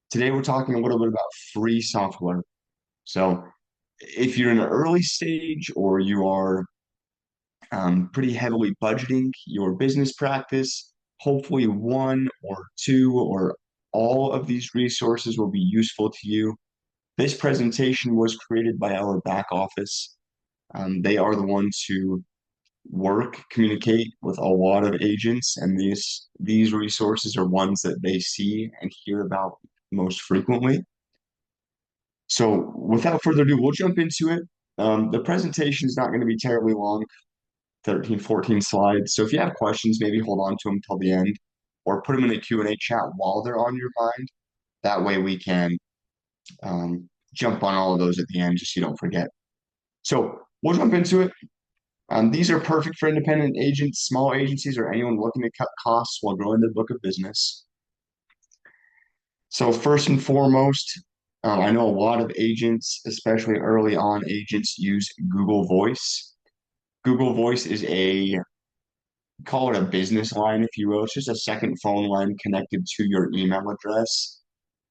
Today we're talking a little bit about free software. So if you're in an early stage or you are pretty heavily budgeting your business practice, hopefully one or two or all of these resources will be useful to you. This presentation was created by our back office. They are the ones who communicate with a lot of agents, and these resources are ones that they see and hear about most frequently. So without further ado, we'll jump into it. The presentation is not going to be terribly long, 13, 14 slides. So if you have questions, maybe hold on to them till the end or put them in the Q&A chat while they're on your mind. That way we can jump on all of those at the end just so you don't forget. So we'll jump into it. These are perfect for independent agents, small agencies, or anyone looking to cut costs while growing their book of business. So first and foremost, I know a lot of agents, especially early on agents, use Google Voice. Google Voice is call it a business line, if you will. It's just a second phone line connected to your email address.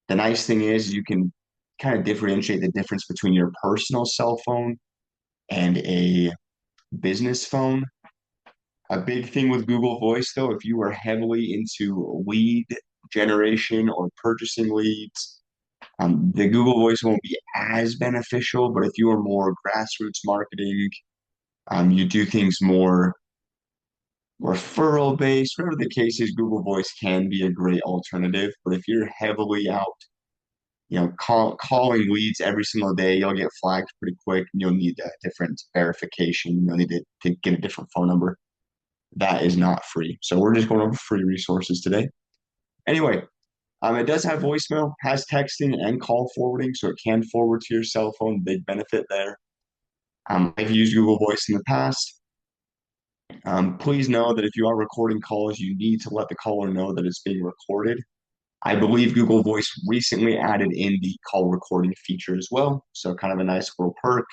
The nice thing is you can kind of differentiate the difference between your personal cell phone and a business phone. A big thing with Google Voice, though, if you are heavily into lead generation or purchasing leads, the Google Voice won't be as beneficial, but if you are more grassroots marketing, you do things more referral based, whatever the case is, Google Voice can be a great alternative. But if you're heavily out, calling leads every single day, you'll get flagged pretty quick and you'll need a different verification. You'll need to get a different phone number. That is not free. So we're just going over free resources today. Anyway, it does have voicemail, has texting and call forwarding, so it can forward to your cell phone. Big benefit there. I've used Google Voice in the past. Please know that if you are recording calls, you need to let the caller know that it's being recorded. I believe Google Voice recently added in the call recording feature as well, so kind of a nice little perk.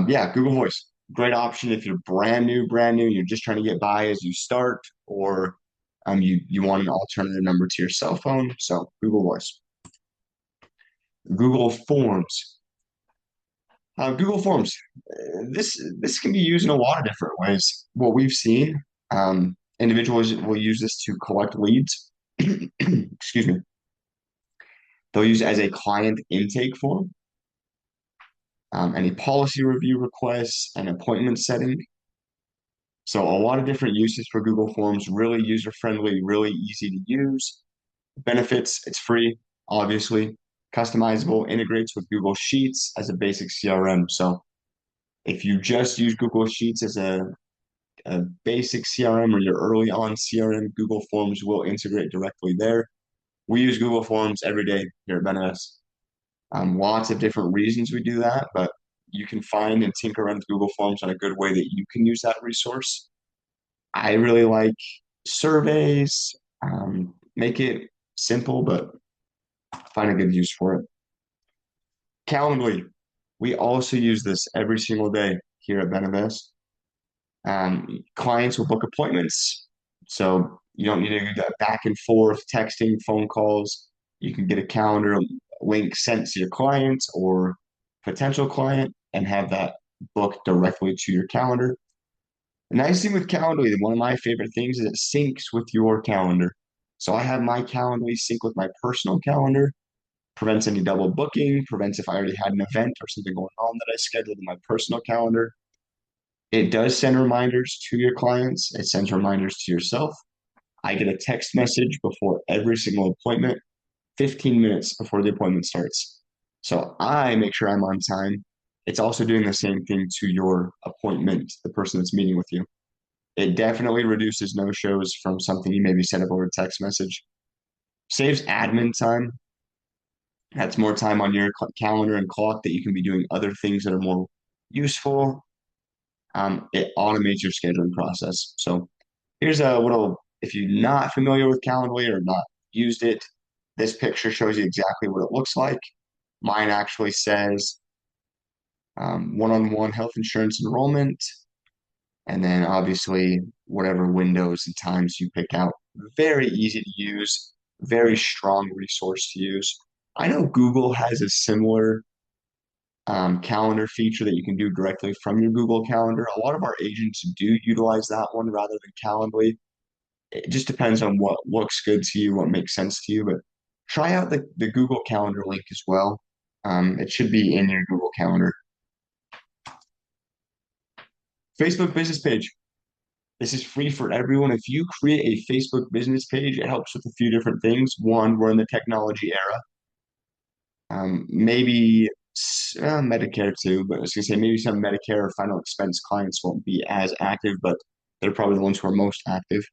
Yeah, Google Voice, great option if you're brand new, you're just trying to get by as you start, or you want an alternative number to your cell phone. So Google Voice. Google Forms. Google Forms. This can be used in a lot of different ways. What we've seen, individuals will use this to collect leads. Excuse me. They'll use it as a client intake form, any policy review requests, and appointment setting. So a lot of different uses for Google Forms, really user-friendly, really easy to use. Benefits, it's free, obviously. Customizable, integrates with Google Sheets as a basic CRM. So if you just use Google Sheets as a basic CRM or your early on CRM, Google Forms will integrate directly there. We use Google Forms every day here at Benavest. Lots of different reasons we do that, but you can find and tinker around with Google Forms on a good way that you can use that resource. I really like surveys, make it simple, but find a good use for it. Calendly, we also use this every single day here at Benavest. Clients will book appointments, so you don't need to do that back and forth texting, phone calls. You can get a calendar link sent to your client or potential client and have that booked directly to your calendar. The nice thing with Calendly, one of my favorite things is it syncs with your calendar. So I have my Calendly sync with my personal calendar, prevents any double booking, prevents if I already had an event or something going on that I scheduled in my personal calendar. It does send reminders to your clients. It sends reminders to yourself. I get a text message before every single appointment, 15 minutes before the appointment starts. So I make sure I'm on time. It's also doing the same thing to your appointment, the person that's meeting with you. It definitely reduces no-shows from something you maybe set up over text message. Saves admin time. That's more time on your calendar and clock that you can be doing other things that are more useful. It automates your scheduling process. So here's a little, if you're not familiar with Calendly or not used it, this picture shows you exactly what it looks like. Mine actually says one-on-one health insurance enrollment, and then obviously whatever windows and times you pick out. Very easy to use. very strong resource to use. I know Google has a similar calendar feature that you can do directly from your Google Calendar. A lot of our agents do utilize that one rather than Calendly. It just depends on what looks good to you, what makes sense to you. But try out the Google Calendar link as well. It should be in your Google Calendar. Facebook business page. This is free for everyone. If you create a Facebook business page, it helps with a few different things. One, we're in the technology era. Maybe Medicare too, but I was gonna say maybe some Medicare or final expense clients won't be as active, but they're probably the ones who are most active.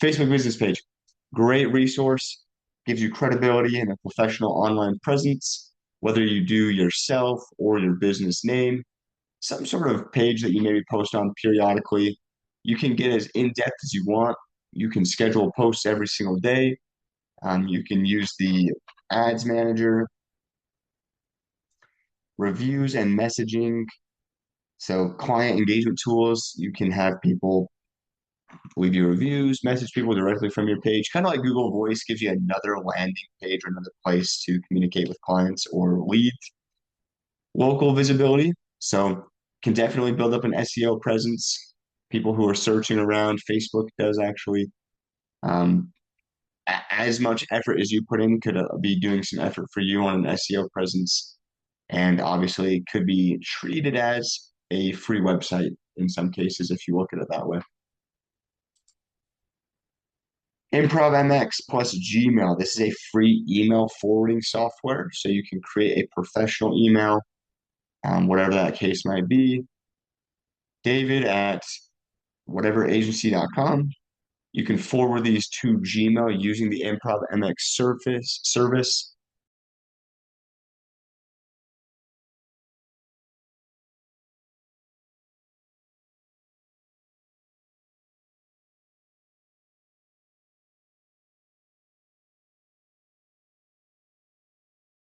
Facebook business page, great resource, gives you credibility and a professional online presence, whether you do yourself or your business name, some sort of page that you maybe post on periodically. You can get as in-depth as you want. You can schedule posts every single day. You can use the ads manager, reviews and messaging. So client engagement tools, you can have people leave you reviews, message people directly from your page. Kind of like Google Voice gives you another landing page or another place to communicate with clients or leads. Local visibility, so can definitely build up an SEO presence. People who are searching around, Facebook does actually. Um, as much effort as you put in could be doing some effort for you on an SEO presence, and obviously could be treated as a free website in some cases if you look at it that way. Improv MX plus Gmail. This is a free email forwarding software, so you can create a professional email, whatever that case might be. David at whateveragency.com. You can forward these to Gmail using the Improv MX service.